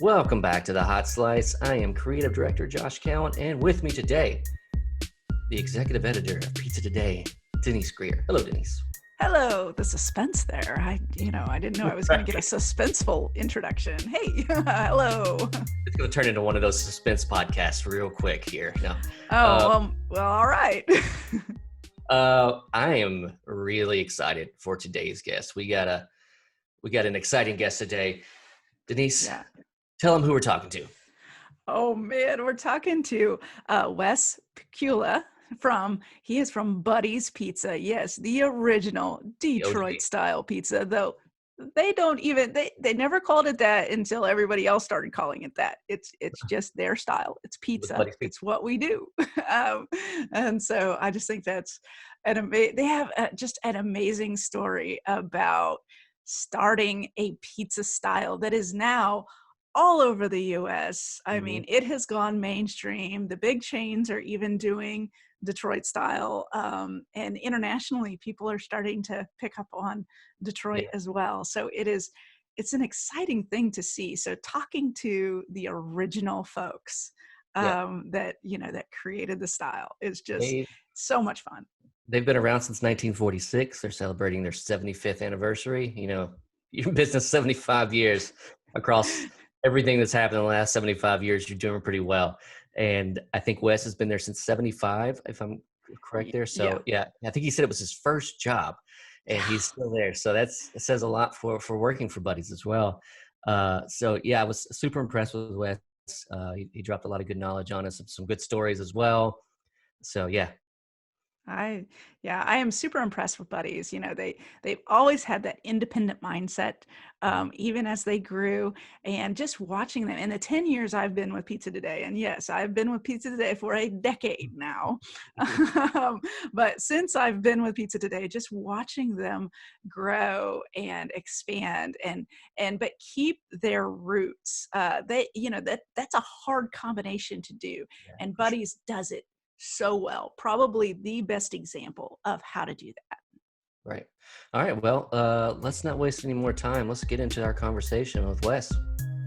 Welcome back to the Hot Slice. I am creative director Josh Keown, and with me today, the executive editor of Pizza Today, Denise Greer. Hello, Denise. Hello, the suspense there. I didn't know I was going to get a suspenseful introduction. Hey, hello. It's going to turn into one of those suspense podcasts real quick here. No. Well, all right. I am really excited for today's guest. We got an exciting guest today. Denise, Tell them who we're talking to. Oh man, we're talking to Wes Pikula he is from Buddy's Pizza. Yes, the original Detroit style pizza, though they never called it that until everybody else started calling it that. It's just their style. It's pizza. It's what we do. And so I just think that's they have just an amazing story about starting a pizza style that is now all over the US. I mean, it has gone mainstream. The big chains are even doing Detroit style. And internationally, people are starting to pick up on Detroit as well. So it's an exciting thing to see. So talking to the original folks that created the style is just so much fun. They've been around since 1946. They're celebrating their 75th anniversary. You know, you're in business 75 years across everything that's happened in the last 75 years. You're doing pretty well. And I think Wes has been there since 75, if I'm correct there. So I think he said it was his first job and he's still there. So it says a lot for working for Buddy's as well. I was super impressed with Wes. He dropped a lot of good knowledge on us, some good stories as well. So I am super impressed with Buddy's. You know, they've always had that independent mindset, even as they grew, and just watching them in the 10 years I've been with Pizza Today. And yes, I've been with Pizza Today for a decade now. But since I've been with Pizza Today, just watching them grow and expand but keep their roots. That's a hard combination to do. And Buddy's does it so well. Probably the best example of how to do that. Right. All right. Well, let's not waste any more time. Let's get into our conversation with Wes.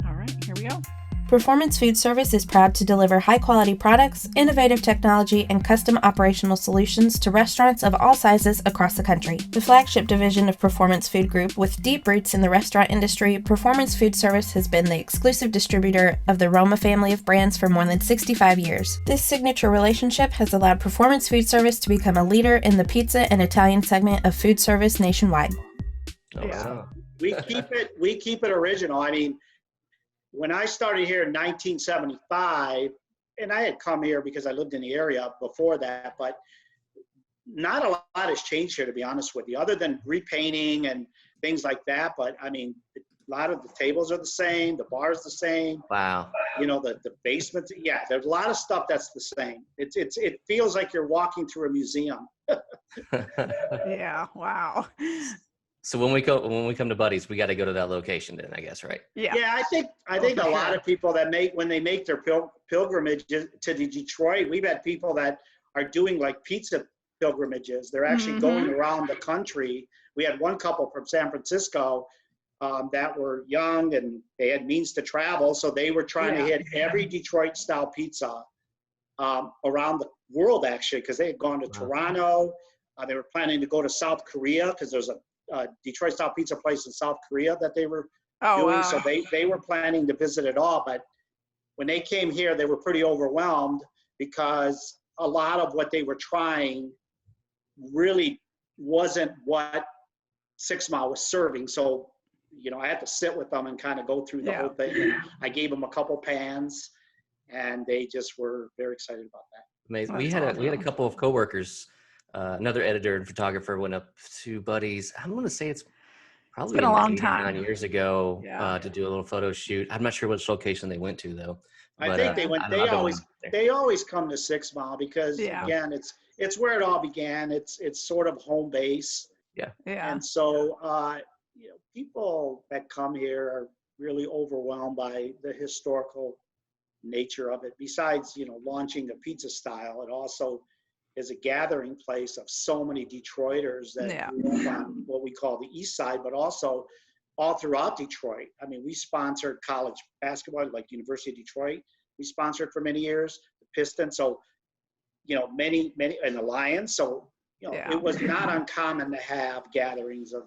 All right. Here we go. Performance Food Service is proud to deliver high-quality products, innovative technology, and custom operational solutions to restaurants of all sizes across the country. The flagship division of Performance Food Group, with deep roots in the restaurant industry, Performance Food Service has been the exclusive distributor of the Roma family of brands for more than 65 years. This signature relationship has allowed Performance Food Service to become a leader in the pizza and Italian segment of food service nationwide. Wow. We keep it original. I mean, when I started here in 1975, and I had come here because I lived in the area before that, but not a lot has changed here, to be honest with you, other than repainting and things like that. But I mean, a lot of the tables are the same, the bar's the same. Wow. You know, the basement. Yeah, there's a lot of stuff that's the same. It feels like you're walking through a museum. Yeah. Wow. So when we come to Buddy's, we got to go to that location then, I guess, right? Yeah. I think a lot of people when they make their pilgrimage to Detroit, we've had people that are doing like pizza pilgrimages. They're actually going around the country. We had one couple from San Francisco that were young and they had means to travel, so they were trying to hit every Detroit style pizza around the world, actually, because they had gone to Toronto. They were planning to go to South Korea because there's a Detroit style pizza place in South Korea that they were doing. Wow. So they were planning to visit it all. But when they came here, they were pretty overwhelmed because a lot of what they were trying really wasn't what 6 Mile was serving. So, you know, I had to sit with them and kind of go through the whole thing. And I gave them a couple pans and they just were very excited about that. Amazing. We had a couple of coworkers. Another editor and photographer went up to Buddy's. I'm going to say it's been a long time, 9 years ago, to do a little photo shoot. I'm not sure which location they went to though. I think they went. They always come to 6 Mile because again, it's where it all began. It's sort of home base. Yeah. And so people that come here are really overwhelmed by the historical nature of it. Besides, launching a pizza style, it also is a gathering place of so many Detroiters that grew up on what we call the East Side, but also all throughout Detroit. I mean, we sponsored college basketball, like University of Detroit. We sponsored for many years, the Pistons. So, many, and the Lions. So, it was not uncommon to have gatherings of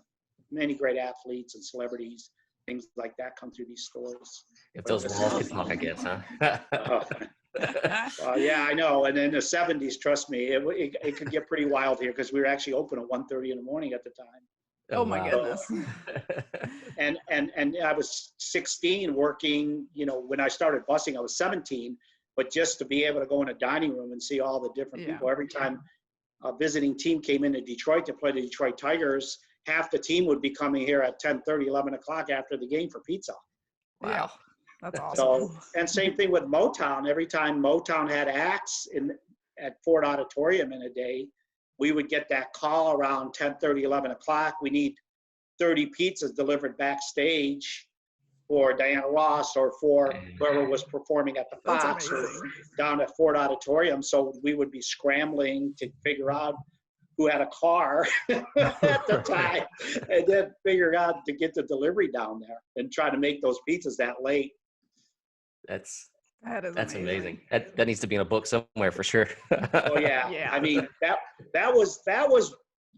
many great athletes and celebrities, things like that come through these stores. If those walls could talk, I guess, huh? Yeah, I know. And in the 70s, trust me, it could get pretty wild here because we were actually open at 1:30 in the morning at the time. Oh my goodness. And I was 16 working, when I started busing, I was 17, but just to be able to go in a dining room and see all the different people, every time a visiting team came into Detroit to play the Detroit Tigers, half the team would be coming here at 10:30, 11 o'clock after the game for pizza. Wow. That's awesome. So, and same thing with Motown. Every time Motown had acts at Ford Auditorium in a day, we would get that call around 10:30, 11 o'clock. We need 30 pizzas delivered backstage for Diana Ross or for whoever was performing at the Fox or down at Ford Auditorium. So we would be scrambling to figure out who had a car at the time and then figure out to get the delivery down there and try to make those pizzas that late. That's That's amazing. That needs to be in a book somewhere for sure. Oh yeah. I mean, that was,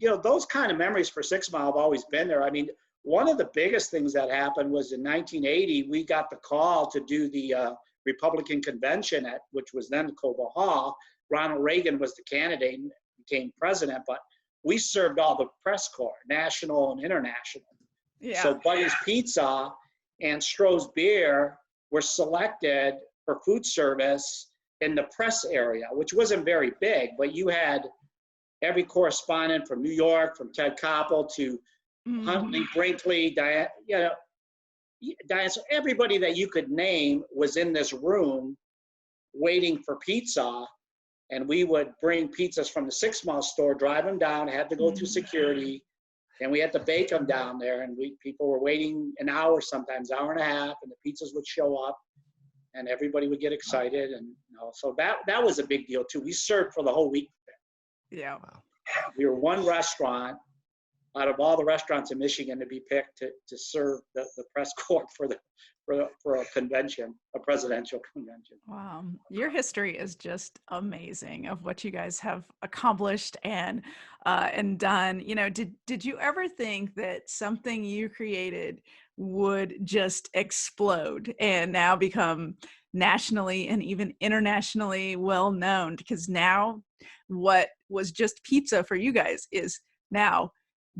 those kind of memories for 6 Mile have always been there. I mean, one of the biggest things that happened was in 1980, we got the call to do the Republican convention which was then Cobo Hall. Ronald Reagan was the candidate and became president, but we served all the press corps, national and international. Yeah. So Buddy's Pizza and Stroh's Beer were selected for food service in the press area, which wasn't very big, but you had every correspondent from New York, from Ted Koppel to Huntley, Brinkley, Diane, so everybody that you could name was in this room waiting for pizza. And we would bring pizzas from the 6 Mile store, drive them down, had to go through security, and we had to bake them down there. And people were waiting an hour, sometimes hour and a half, and the pizzas would show up, and everybody would get excited. And so that was a big deal too. We served for the whole week. Yeah. We were one restaurant out of all the restaurants in Michigan to be picked to serve the press corps for a convention, a presidential convention. Wow. Your history is just amazing of what you guys have accomplished and done. Did you ever think that something you created would just explode and now become nationally and even internationally well known? Because now what was just pizza for you guys is now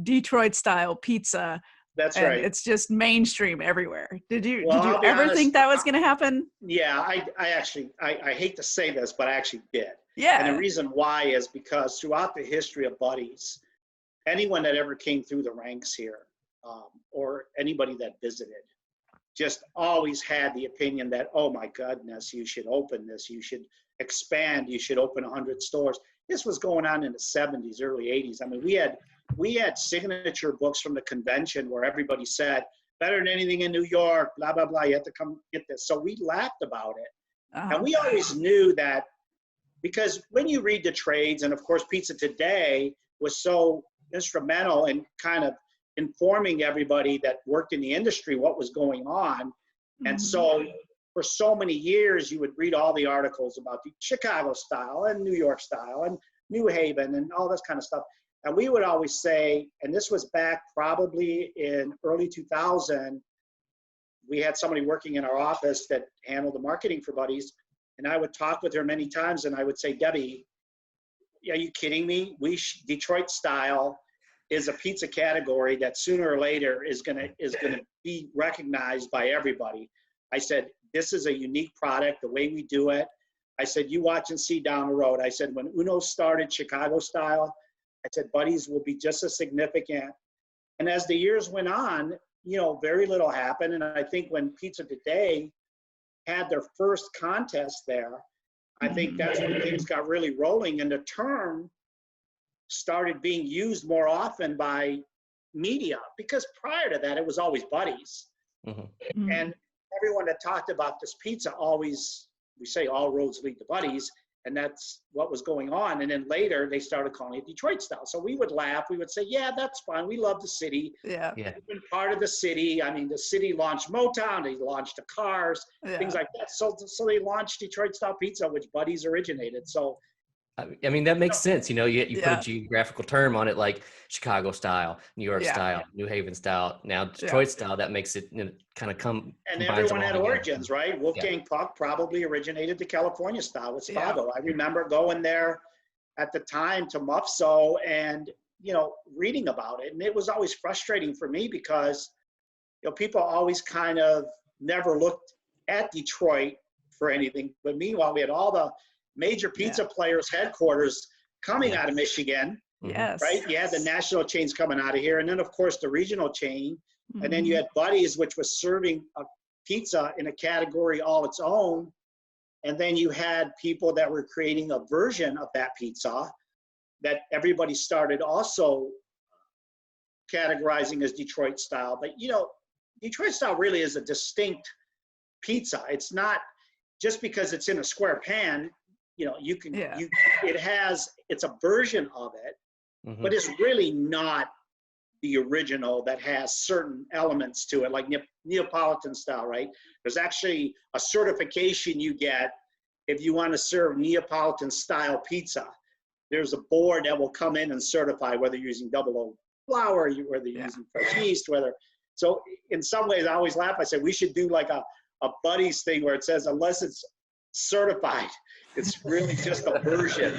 Detroit style pizza. That's and right. It's just mainstream everywhere. Did you I'll ever honest, think that was going to happen? Yeah, I actually hate to say this, but I actually did. Yeah. And the reason why is because throughout the history of Buddy's, anyone that ever came through the ranks here, or anybody that visited, just always had the opinion that, oh my goodness, you should open this, you should expand, you should open 100 stores. This was going on in the 70s, early 80s. I mean, we had signature books from the convention where everybody said, better than anything in New York, blah, blah, blah, you have to come get this. So we laughed about it. And we always knew that, because when you read the trades, and of course Pizza Today was so instrumental in kind of informing everybody that worked in the industry what was going on. And so for so many years, you would read all the articles about the Chicago style and New York style and New Haven and all this kind of stuff. And we would always say, and this was back probably in early 2000, we had somebody working in our office that handled the marketing for Buddy's. And I would talk with her many times and I would say, Debbie, are you kidding me? Detroit style is a pizza category that sooner or later is gonna be recognized by everybody. I said, this is a unique product, the way we do it. I said, you watch and see down the road. I said, when Uno started Chicago style, I said, Buddy's will be just as significant. And as the years went on, very little happened. And I think when Pizza Today had their first contest there, I think that's when things got really rolling and the term started being used more often by media, because prior to that, it was always Buddy's. And everyone that talked about this pizza always, we say all roads lead to Buddy's. And that's what was going on. And then later they started calling it Detroit style. So we would laugh. We would say, yeah, that's fine. We love the city. Yeah. Yeah. We've been part of the city. I mean, the city launched Motown. They launched the Cars, things like that. So they launched Detroit style pizza, which Buddy's originated. So, I mean, that makes sense. You know, you put Yeah. a geographical term on it, like Chicago style, New York Yeah. style, New Haven style. Now Detroit style, that makes it kind of and everyone had origins, right? Wolfgang Puck probably originated the California style with Spago. I remember going there at the time to Mufso and, you know, reading about it. And it was always frustrating for me because, you know, people always kind of never looked at Detroit for anything. But meanwhile, we had all the major pizza players headquarters coming out of Michigan. Yes. Right? You had the national chains coming out of here. And then, of course, the regional chain. And then you had Buddy's, which was serving a pizza in a category all its own. And then you had people that were creating a version of that pizza that everybody started also categorizing as Detroit style. But, you know, Detroit style really is a distinct pizza. It's not just because it's in a square pan, you know, you can, it's a version of it, but it's really not the original that has certain elements to it, like Neapolitan style, right? There's actually a certification you get if you want to serve Neapolitan style pizza. There's a board that will come in and certify whether you're using double O flour, whether you're using fresh yeast, so in some ways I always laugh. I say we should do like a Buddy's thing where it says, unless it's certified, it's really just a version.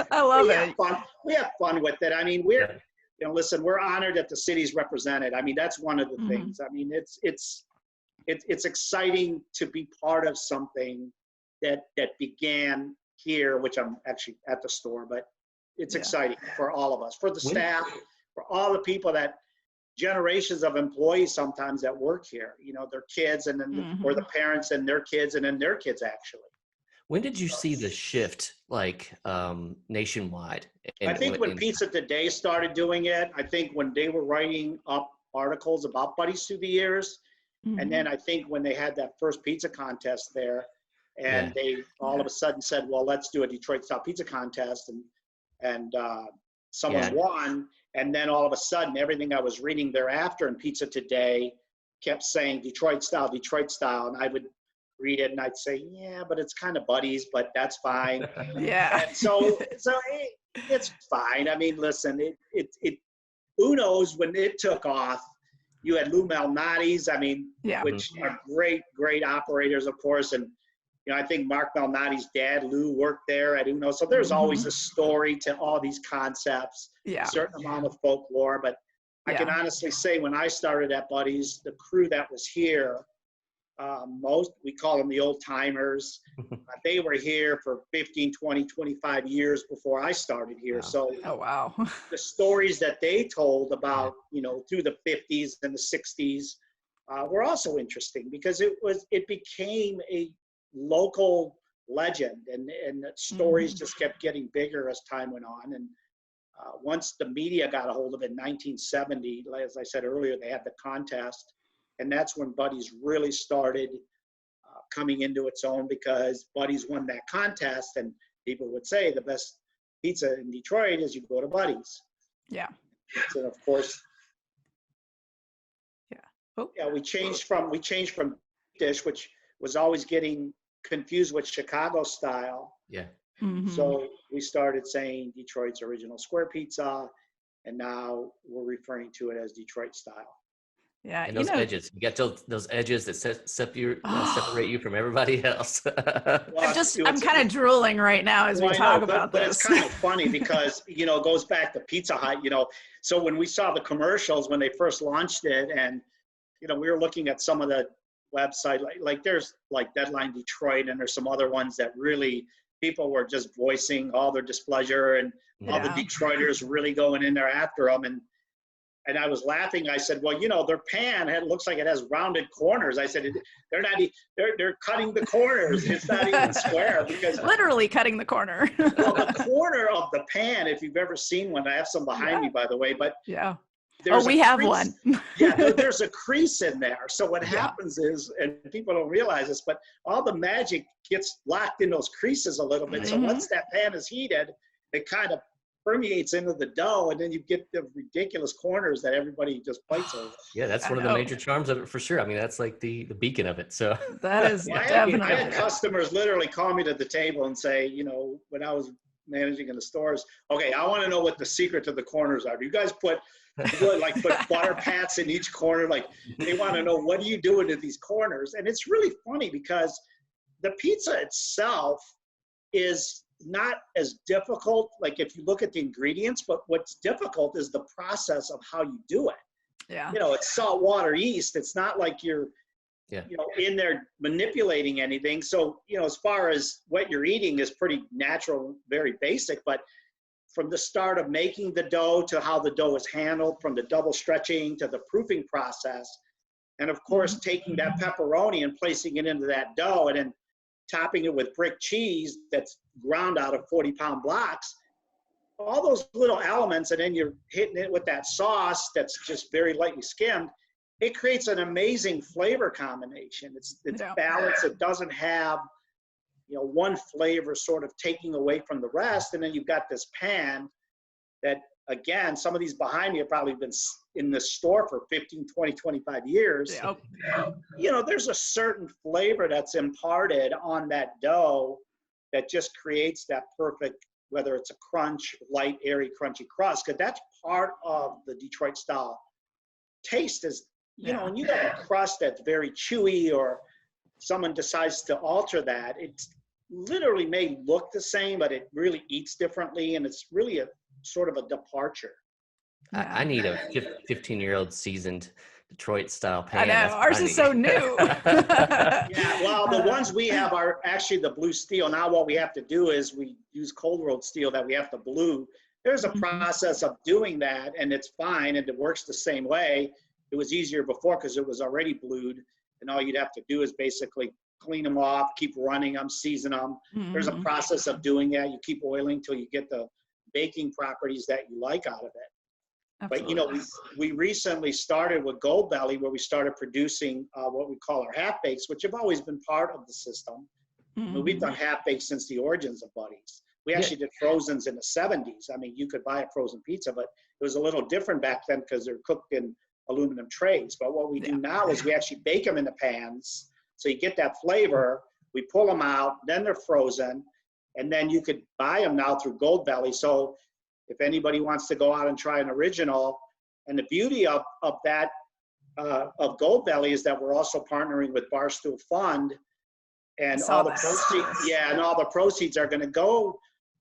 I love it. We have fun with it. I mean, you know, listen, we're honored that the city's represented. I mean, that's one of the things. I mean, it's exciting to be part of something that began here, which I'm actually at the store, but it's exciting for all of us, for the staff, for all the people that generations of employees sometimes that work here, you know, their kids and then, or the parents and their kids and then their kids actually. When did you see the shift, like nationwide? I think when Pizza Today started doing it, I think when they were writing up articles about Buddy's through the years, and then I think when they had that first pizza contest there, and they all of a sudden said, well, let's do a Detroit style pizza contest, and someone won, and then all of a sudden everything I was reading thereafter in Pizza Today kept saying Detroit style, and I would read it and I'd say, yeah, but it's kind of Buddy's, but that's fine. And so it's fine. I mean, listen, who knows when it took off, you had Lou Malnati's, I mean, which are great operators, of course. And, you know, I think Mark Malnati's dad, Lou, worked there at Uno. So there's always a story to all these concepts, a certain amount of folklore. But I can honestly say when I started at Buddy's, the crew that was here, we call them the old timers. They were here for 15, 20, 25 years before I started here. So the stories that they told about, you know, through the 50s and the 60s were also interesting because it became a local legend and the stories just kept getting bigger as time went on. And once the media got a hold of it in 1970, as I said earlier, they had the contest. And that's when Buddy's really started coming into its own because Buddy's won that contest. And people would say the best pizza in Detroit is you go to Buddy's. Yeah. So of course. Yeah. Oh. Yeah, we changed from dish, which was always getting confused with Chicago style. Yeah. So we started saying Detroit's original square pizza, and now we're referring to it as Detroit style. Yeah, and those edges, you get those edges that separate you from everybody else. I'm kind of drooling right now as we talk about this. But it's kind of funny because, you know, it goes back to Pizza Hut, you know. So when we saw the commercials when they first launched it, and, you know, we were looking at some of the website, like there's like Deadline Detroit, and there's some other ones that really people were just voicing all their displeasure, and all the Detroiters really going in there after them. And I was laughing. I said, well, you know, their pan looks like it has rounded corners. I said, they're cutting the corners. It's not even square because literally cutting the corner. Well, the corner of the pan, if you've ever seen one, I have some behind me, by the way, but there's we a have crease. one. Yeah, there's a crease in there. So what happens is, and people don't realize this, but all the magic gets locked in those creases a little bit. So once that pan is heated, it kind of permeates into the dough, and then you get the ridiculous corners that everybody just fights over. Yeah, that's one of the major charms of it for sure. I mean, that's like the beacon of it. So that is definitely. I had customers literally call me to the table and say, you know, when I was managing in the stores, okay, I want to know what the secret to the corners are. Do you guys put butter pats in each corner? Like, they want to know, what are you doing to these corners? And it's really funny because the pizza itself is not as difficult, like if you look at the ingredients, but what's difficult is the process of how you do it. Yeah. You know, it's saltwater yeast. It's not like you're, you know, in there manipulating anything. So, you know, as far as what you're eating is pretty natural, very basic, but from the start of making the dough to how the dough is handled, from the double stretching to the proofing process, and of course, taking that pepperoni and placing it into that dough and then topping it with brick cheese that's ground out of 40-pound blocks, all those little elements, and then you're hitting it with that sauce that's just very lightly skimmed, it creates an amazing flavor combination. It's balanced. It doesn't have, you know, one flavor sort of taking away from the rest. And then you've got this pan that, again, some of these behind me have probably been in the store for 15, 20, 25 years. Yep. You know, there's a certain flavor that's imparted on that dough that just creates that perfect, whether it's a crunch, light, airy, crunchy crust, because that's part of the Detroit style taste is, you know, when you have a crust that's very chewy or someone decides to alter that, it literally may look the same, but it really eats differently, and it's really a sort of a departure. I need a 15-year-old seasoned Detroit style pan. I know, ours is so new. Yeah, well, the ones we have are actually the blue steel. Now what we have to do is we use cold rolled steel that we have to blue. There's a process of doing that, and it's fine, and it works the same way. It was easier before because it was already blued, and all you'd have to do is basically clean them off, keep running them, season them. There's a process of doing that. You keep oiling until you get the baking properties that you like out of it. Absolutely. But, you know, we recently started with Gold Belly, where we started producing what we call our half bakes, which have always been part of the system. I mean, we've done half bakes since the origins of Buddy's. We actually did frozens in the 70s. I mean, you could buy a frozen pizza, but it was a little different back then because they're cooked in aluminum trays. But what we do now is we actually bake them in the pans. So you get that flavor, we pull them out, then they're frozen, and then you could buy them now through Gold Belly. So if anybody wants to go out and try an original, and the beauty of that, of Gold Belly is that we're also partnering with Barstool Fund, and all the proceeds, and all the proceeds are going to go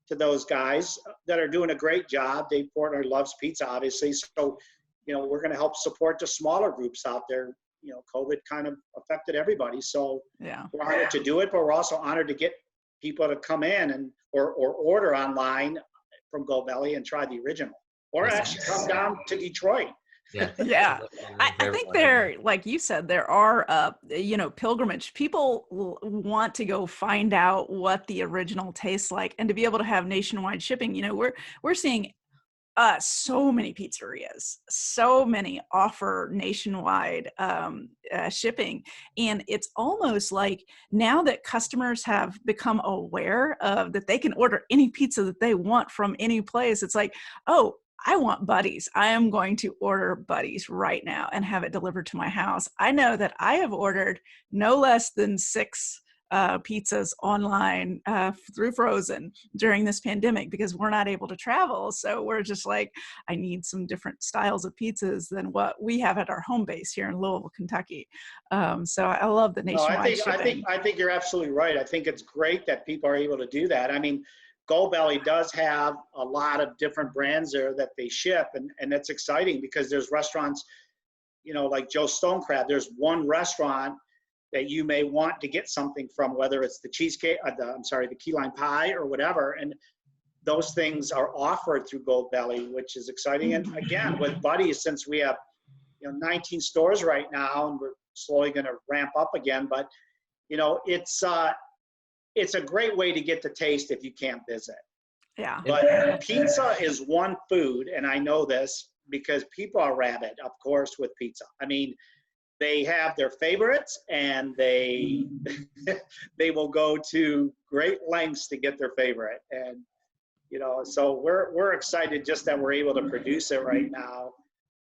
to those guys that are doing a great job. Dave Portnoy loves pizza, obviously. So, you know, we're going to help support the smaller groups out there. You know, COVID kind of affected everybody. So we're honored to do it, but we're also honored to get people to come in and or order online from Gold Belly and try the original, or actually come down to Detroit. I think there, like you said, there are, you know, pilgrimage. People want to go find out what the original tastes like, and to be able to have nationwide shipping. You know, we're seeing so many pizzerias, so many offer nationwide shipping. And it's almost like now that customers have become aware of that they can order any pizza that they want from any place, it's like, oh, I want Buddy's. I am going to order Buddy's right now and have it delivered to my house. I know that I have ordered no less than 6 pizzas online through Frozen during this pandemic because we're not able to travel. So we're just like, I need some different styles of pizzas than what we have at our home base here in Louisville, Kentucky. So I love the nationwide shipping. I think you're absolutely right. I think it's great that people are able to do that. I mean, Gold Belly does have a lot of different brands there that they ship, and that's exciting because there's restaurants, you know, like Joe Stone Crab. There's one restaurant that you may want to get something from, whether it's the cheesecake, the key lime pie or whatever. And those things are offered through Gold Belly, which is exciting. And again, with Buddy's, since we have, you know, 19 stores right now, and we're slowly going to ramp up again, but, you know, it's a great way to get the taste if you can't visit. Yeah. But pizza is one food, and I know this because people are rabid, of course, with pizza. I mean, they have their favorites, and they they will go to great lengths to get their favorite. And so we're excited just that we're able to produce it right now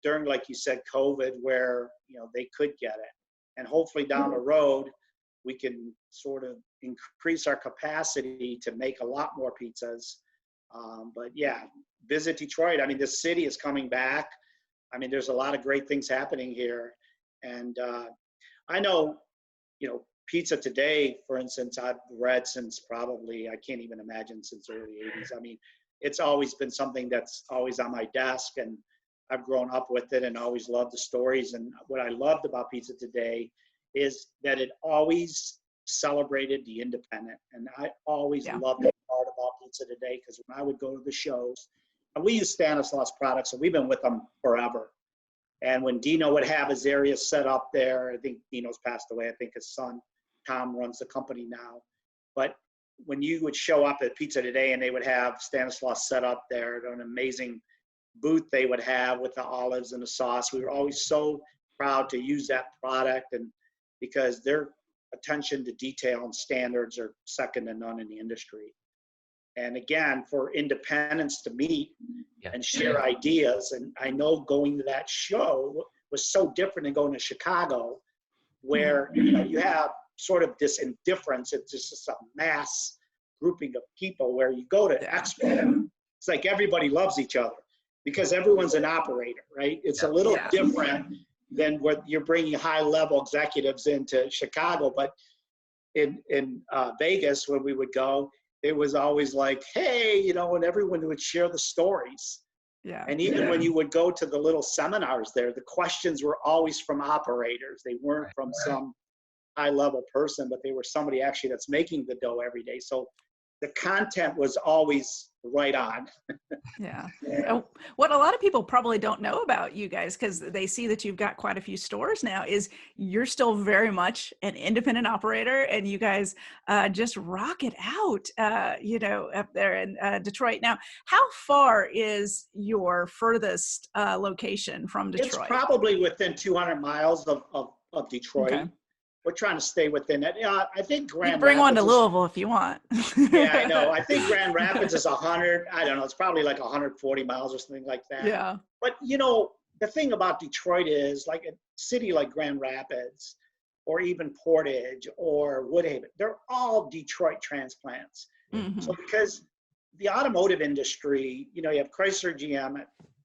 during, like you said, COVID, where they could get it, and hopefully down the road we can sort of increase our capacity to make a lot more pizzas. But yeah, visit Detroit. I mean, the city is coming back. I mean, there's a lot of great things happening here. And I know, pizza today, for instance, I've read since probably, I can't even imagine, since early 80s. I mean, it's always been something that's always on my desk, and I've grown up with it and always loved the stories. And what I loved about Pizza Today is that it always celebrated the independent. And I always loved that part about Pizza Today, because when I would go to the shows, and we use Stanislaus products, so we've been with them forever. And when Dino would have his area set up there, I think Dino's passed away. I think his son, Tom, runs the company now. But when you would show up at Pizza Today and they would have Stanislaus set up there, an amazing booth they would have with the olives and the sauce, we were always so proud to use that product, and because their attention to detail and standards are second to none in the industry. And again, for independents to meet and share ideas. And I know going to that show was so different than going to Chicago, where you have sort of this indifference. It's just a mass grouping of people. Where you go to Expo, it's like everybody loves each other because everyone's an operator, right? It's a little different than what you're bringing high-level executives into Chicago. But in Vegas, when we would go, it was always like, hey, and everyone would share the stories. Yeah. And even when you would go to the little seminars there, the questions were always from operators. They weren't from some high-level person, but they were somebody actually that's making the dough every day. So the content was always right on. Yeah. What a lot of people probably don't know about you guys, because they see that you've got quite a few stores now, is you're still very much an independent operator, and you guys just rock it out, up there in Detroit. Now, how far is your furthest location from Detroit? It's probably within 200 miles of Detroit. Okay. We're trying to stay within it. I think Grand Rapids. You can bring one to Louisville if you want. Yeah, I know. I think Grand Rapids is 100. I don't know. It's probably like 140 miles or something like that. Yeah. But, the thing about Detroit is, like a city like Grand Rapids or even Portage or Woodhaven, they're all Detroit transplants. Mm-hmm. So because the automotive industry, you have Chrysler, GM.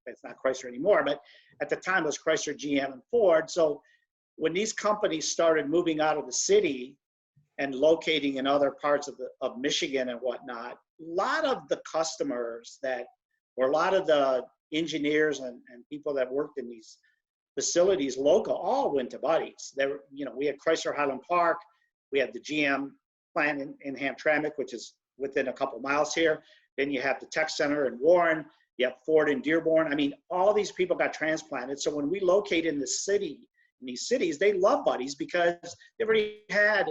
It's not Chrysler anymore, but at the time it was Chrysler, GM, and Ford. So when these companies started moving out of the city and locating in other parts of Michigan and whatnot, a lot of the customers or a lot of the engineers and people that worked in these facilities local all went to Buddy's. We had Chrysler Highland Park, we had the GM plant in Hamtramck, which is within a couple miles here. Then you have the Tech Center in Warren, you have Ford in Dearborn. I mean, all these people got transplanted. So when we locate in these cities, they love Buddy's because they've already had,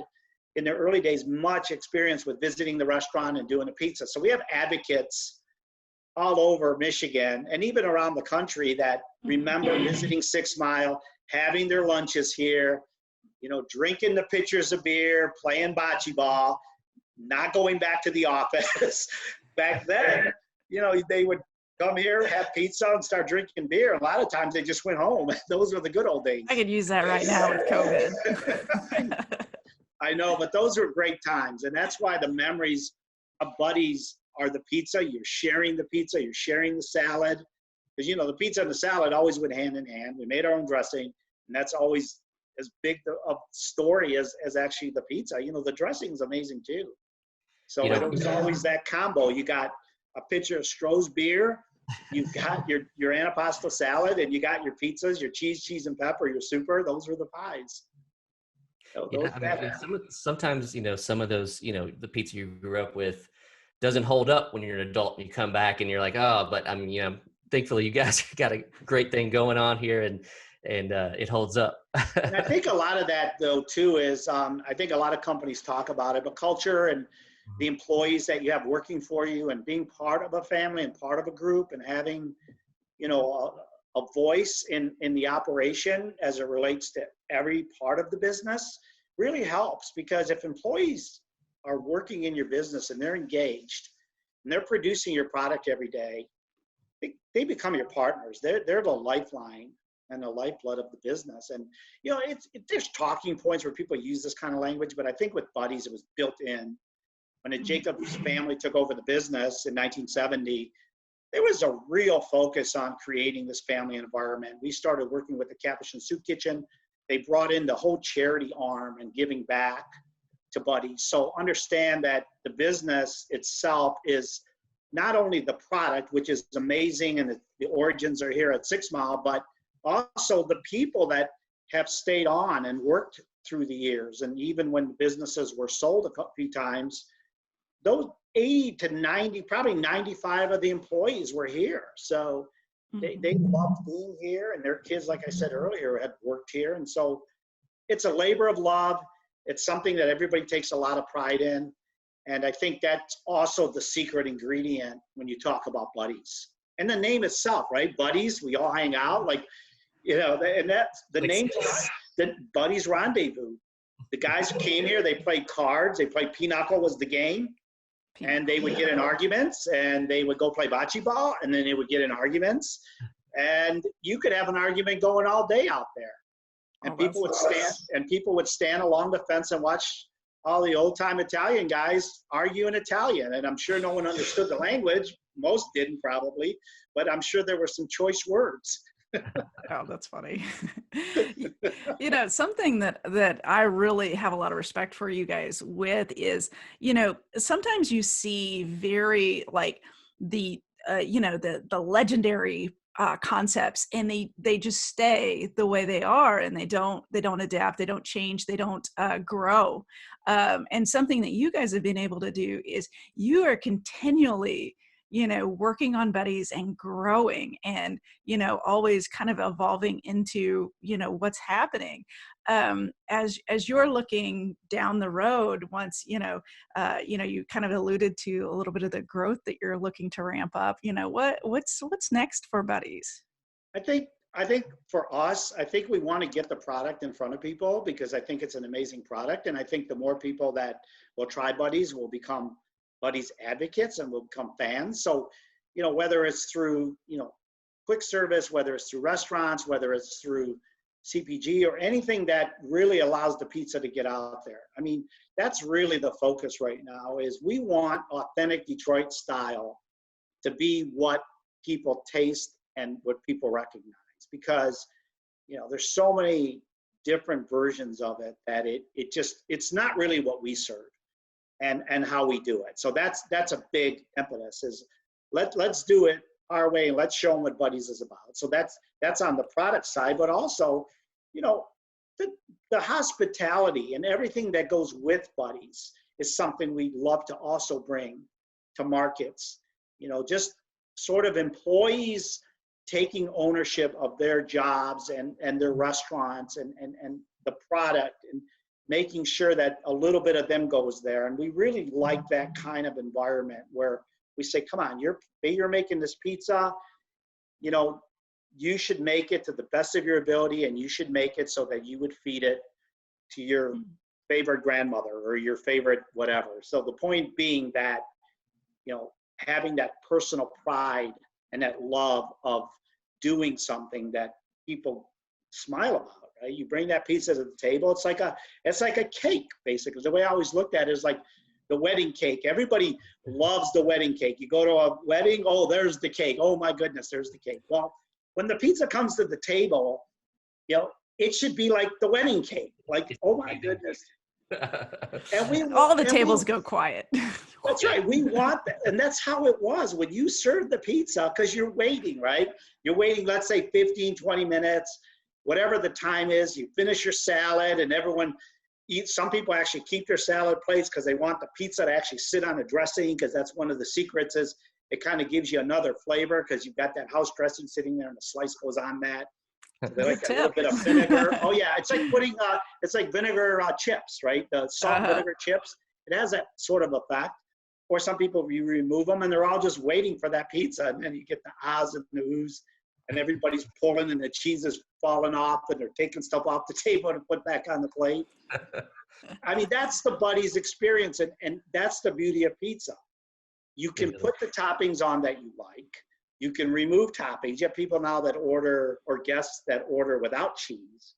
in their early days, much experience with visiting the restaurant and doing the pizza. So we have advocates all over Michigan and even around the country that remember visiting 6 Mile, having their lunches here, drinking the pitchers of beer, playing bocce ball, not going back to the office. Back then, they would come here, have pizza, and start drinking beer. A lot of times they just went home. Those were the good old days. I could use that right now with COVID. I know, but those were great times. And that's why the memories of Buddy's are the pizza. You're sharing the pizza. You're sharing the salad. Because, the pizza and the salad always went hand in hand. We made our own dressing. And that's always as big a story as actually the pizza. The dressing is amazing too. So it was always that combo. You got a pitcher of Stroh's beer. You've got your antipasto salad, and you got your pizzas, your cheese and pepper, your super. Those were the pies. So sometimes, some of those, the pizza you grew up with doesn't hold up when you're an adult and you come back and you're like, oh, but thankfully you guys got a great thing going on here and it holds up. And I think a lot of that though too is, I think a lot of companies talk about it, but culture and the employees that you have working for you and being part of a family and part of a group and having, a voice in the operation as it relates to every part of the business really helps, because if employees are working in your business and they're engaged and they're producing your product every day, they become your partners. They're the lifeline and the lifeblood of the business. And, you know, there's talking points where people use this kind of language, but I think with Buddies, it was built in. When the Jacobs family took over the business in 1970, there was a real focus on creating this family environment. We started working with the Capuchin Soup Kitchen. They brought in the whole charity arm and giving back to Buddies. So understand that the business itself is not only the product, which is amazing, and the origins are here at 6 Mile, but also the people that have stayed on and worked through the years. And even when businesses were sold a few times, those 80 to 90, probably 95 of the employees were here. So they loved being here, and their kids, like I said earlier, had worked here. And so it's a labor of love. It's something that everybody takes a lot of pride in. And I think that's also the secret ingredient when you talk about Buddies. And the name itself, right? Buddies, we all hang out, like, you know, and that's the name, the Buddies Rendezvous. The guys who came here, they played cards, they played pinochle was the game. And they would get in arguments, and they would go play bocce ball, and then they would get in arguments. And you could have an argument going all day out there. And people would stand along the fence and watch all the old time Italian guys argue in Italian. And I'm sure no one understood the language. Most didn't probably, but I'm sure there were some choice words. Oh, that's funny. You know, something that I really have a lot of respect for you guys with is, you know, sometimes you see very like the legendary concepts, and they just stay the way they are, and they don't adapt, they don't change, they don't grow. And something that you guys have been able to do is you are continually, you know, working on Buddies and growing, and, you know, always kind of evolving into, you know, what's happening. As you're looking down the road, once, you kind of alluded to a little bit of the growth that you're looking to ramp up, you know, what's next for Buddies? I think for us, I think we want to get the product in front of people, because I think it's an amazing product. And I think the more people that will try Buddies will become Buddies advocates and will become fans. So, you know, whether it's through, you know, quick service, whether it's through restaurants, whether it's through CPG or anything that really allows the pizza to get out there. I mean, that's really the focus right now, is we want authentic Detroit style to be what people taste and what people recognize, because, you know, there's so many different versions of it that it's not really what we serve. And how we do it. So that's a big impetus, is let's do it our way, and let's show them what Buddies is about. So that's on the product side, but also, you know, the hospitality and everything that goes with Buddies is something we'd love to also bring to markets. You know, just sort of employees taking ownership of their jobs and their restaurants and the product, and making sure that a little bit of them goes there. And we really like that kind of environment where we say, come on, you're making this pizza, you know, you should make it to the best of your ability, and you should make it so that you would feed it to your favorite grandmother or your favorite whatever. So the point being that, you know, having that personal pride and that love of doing something that people smile about. Right? You bring that pizza to the table. It's like a cake, basically. The way I always looked at it is like the wedding cake. Everybody loves the wedding cake. You go to a wedding, oh, there's the cake. Oh my goodness, there's the cake. Well, when the pizza comes to the table, you know, it should be like the wedding cake. Like, oh my goodness. And all the tables go quiet. That's right. We want that. And that's how it was when you serve the pizza, because you're waiting, right? You're waiting, let's say 15, 20 minutes. Whatever the time is, you finish your salad, and everyone eats. Some people actually keep their salad plates because they want the pizza to actually sit on a dressing, because that's one of the secrets, is it kind of gives you another flavor because you've got that house dressing sitting there and the slice goes on that. So they like a little bit of vinegar. Oh yeah, it's like putting it's like vinegar chips, right? The salt and vinegar chips. It has that sort of effect. Or some people, you remove them and they're all just waiting for that pizza, and then you get the ahs and the oohs and everybody's pulling and the cheese is falling off and they're taking stuff off the table to put back on the plate. I mean, that's the buddies experience, and that's the beauty of pizza. You can put the toppings on that you like. You can remove toppings. You have people now that order, or guests that order without cheese,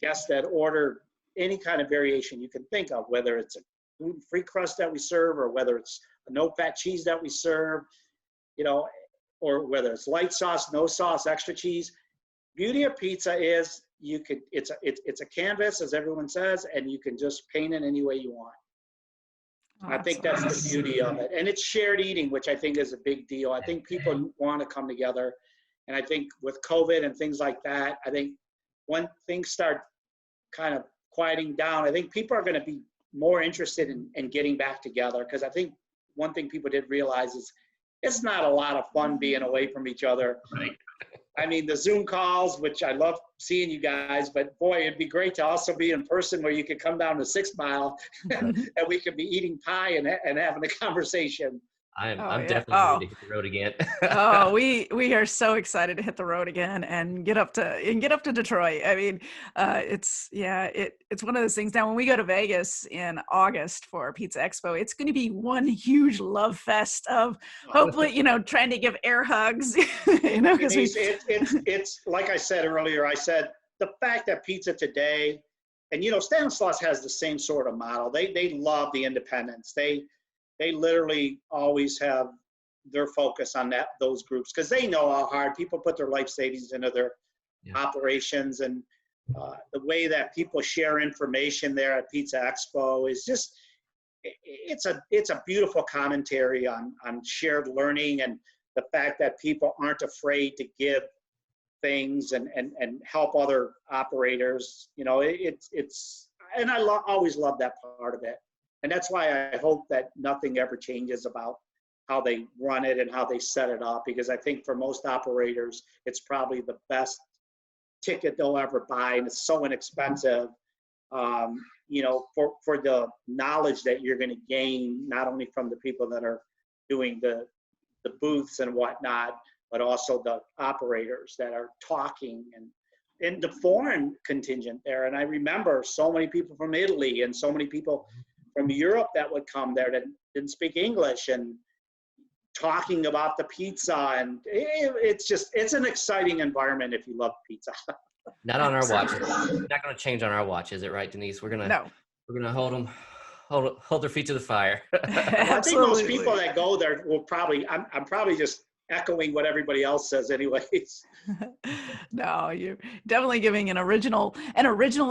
guests that order any kind of variation you can think of, whether it's a gluten-free crust that we serve, or whether it's a no-fat cheese that we serve, you know, or whether it's light sauce, no sauce, extra cheese. Beauty of pizza is it's a canvas, as everyone says, and you can just paint it any way you want. Oh, I think that's the beauty of it. And it's shared eating, which I think is a big deal. I think people want to come together. And I think with COVID and things like that, I think when things start kind of quieting down, I think people are going to be more interested in getting back together. Because I think one thing people did realize is it's not a lot of fun being away from each other. Right. I mean, the Zoom calls, which I love seeing you guys, but boy, it'd be great to also be in person where you could come down to 6 Mile and we could be eating pie and having a conversation. I'm definitely ready to hit the road again. Oh, we are so excited to hit the road again and get up to Detroit. I mean, it's one of those things. Now, when we go to Vegas in August for Pizza Expo, it's going to be one huge love fest of hopefully, you know, trying to give air hugs. You know, because it's like I said earlier. I said the fact that pizza today, and you know, Stanislaus has the same sort of model. They love the independents. They literally always have their focus on those groups, because they know how hard people put their life savings into their operations, and the way that people share information there at Pizza Expo is just, it's a beautiful commentary on shared learning, and the fact that people aren't afraid to give things and help other operators. You know, and I always love that part of it. And that's why I hope that nothing ever changes about how they run it and how they set it up, because I think for most operators, it's probably the best ticket they'll ever buy, and it's so inexpensive, you know, for the knowledge that you're going to gain, not only from the people that are doing the booths and whatnot, but also the operators that are talking, and the foreign contingent there. And I remember so many people from Italy and so many people from Europe that would come there that didn't speak English, and talking about the pizza, and it's an exciting environment if you love pizza. Not on our watch. It's not going to change on our watch, is it right, Denise? We're gonna hold their feet to the fire. I think most people that go there will probably. I'm probably just echoing what everybody else says anyways. No, you're definitely giving an original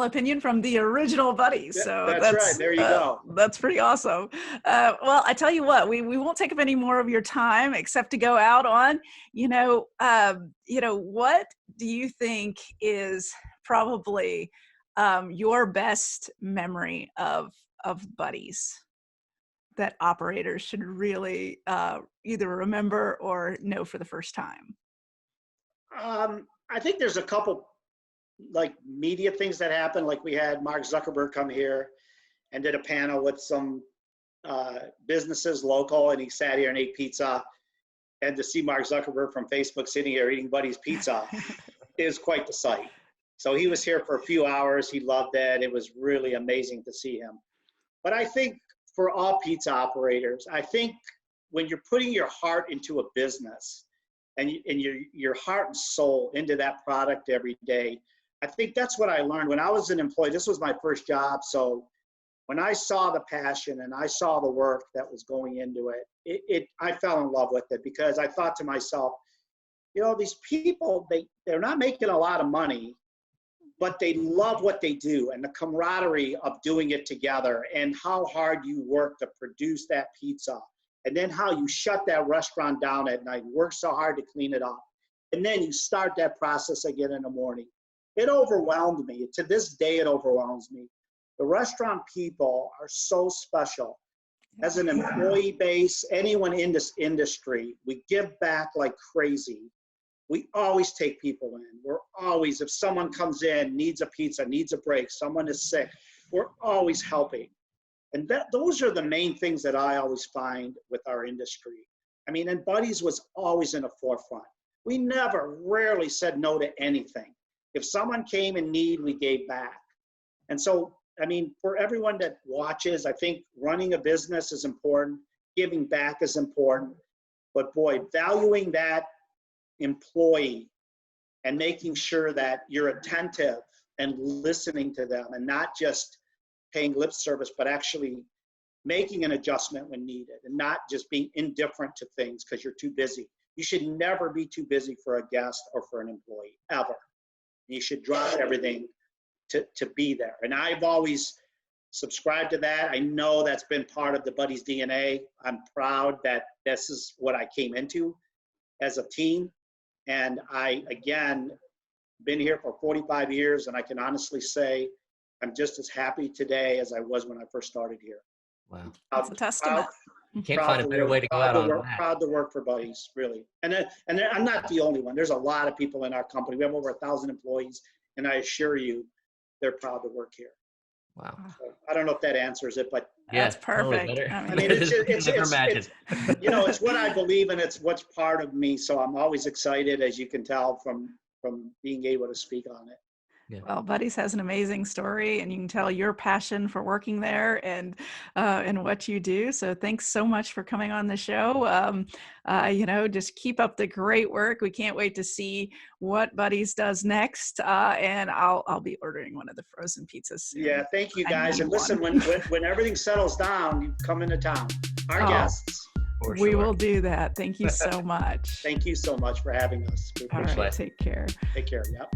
opinion from the original buddies. So that's right. There you go. That's pretty awesome. Well, I tell you what, we won't take up any more of your time except to go out on, what do you think is probably your best memory of buddies that operators should really either remember or know for the first time? I think there's a couple like media things that happened. Like we had Mark Zuckerberg come here and did a panel with some businesses local, and he sat here and ate pizza. And to see Mark Zuckerberg from Facebook sitting here eating Buddy's pizza is quite the sight. So he was here for a few hours. He loved it. It was really amazing to see him. But I think for all pizza operators, I think when you're putting your heart into a business and your heart and soul into that product every day, I think that's what I learned when I was an employee. This was my first job. So when I saw the passion and I saw the work that was going into it, I fell in love with it, because I thought to myself, these people, they're not making a lot of money, but they love what they do, and the camaraderie of doing it together, and how hard you work to produce that pizza, and then how you shut that restaurant down at night, work so hard to clean it up, and then you start that process again in the morning. It overwhelmed me. To this day, it overwhelms me. The restaurant people are so special. As an employee base, anyone in this industry, we give back like crazy. We always take people in. We're always, if someone comes in, needs a pizza, needs a break, someone is sick, we're always helping. And those are the main things that I always find with our industry. I mean, and Buddy's was always in the forefront. We never, rarely said no to anything. If someone came in need, we gave back. And so, I mean, for everyone that watches, I think running a business is important, giving back is important, but boy, valuing that employee and making sure that you're attentive and listening to them and not just paying lip service, but actually making an adjustment when needed and not just being indifferent to things because you're too busy. You should never be too busy for a guest or for an employee, ever. You should drop everything to be there. And I've always subscribed to that. I know that's been part of the Buddy's DNA. I'm proud that this is what I came into as a team. And I, again, been here for 45 years, and I can honestly say I'm just as happy today as I was when I first started here. Wow. That's a testament. Can't find a better way to go out on that. Proud to work for Buddy's, really. And I'm not the only one. There's a lot of people in our company. We have over 1,000 employees, and I assure you, they're proud to work here. Wow. So I don't know if that answers it, but Yeah, That's perfect. Totally I I mean, mean, it's imagine. you know, it's what I believe and it's what's part of me. So I'm always excited, as you can tell from being able to speak on it. well, Buddy's has an amazing story, and you can tell your passion for working there and what you do. So thanks so much for coming on the show. You know, just keep up the great work. We can't wait to see what Buddy's does next. And I'll be ordering one of the frozen pizzas soon. Yeah, thank you I guys. need And listen, one. when everything settles down, you come into town. Our Oh. guests. For We sure. will do that. Thank you so much. Thank you so much for having us. We All appreciate right, it. take care. it. Take care. Yep.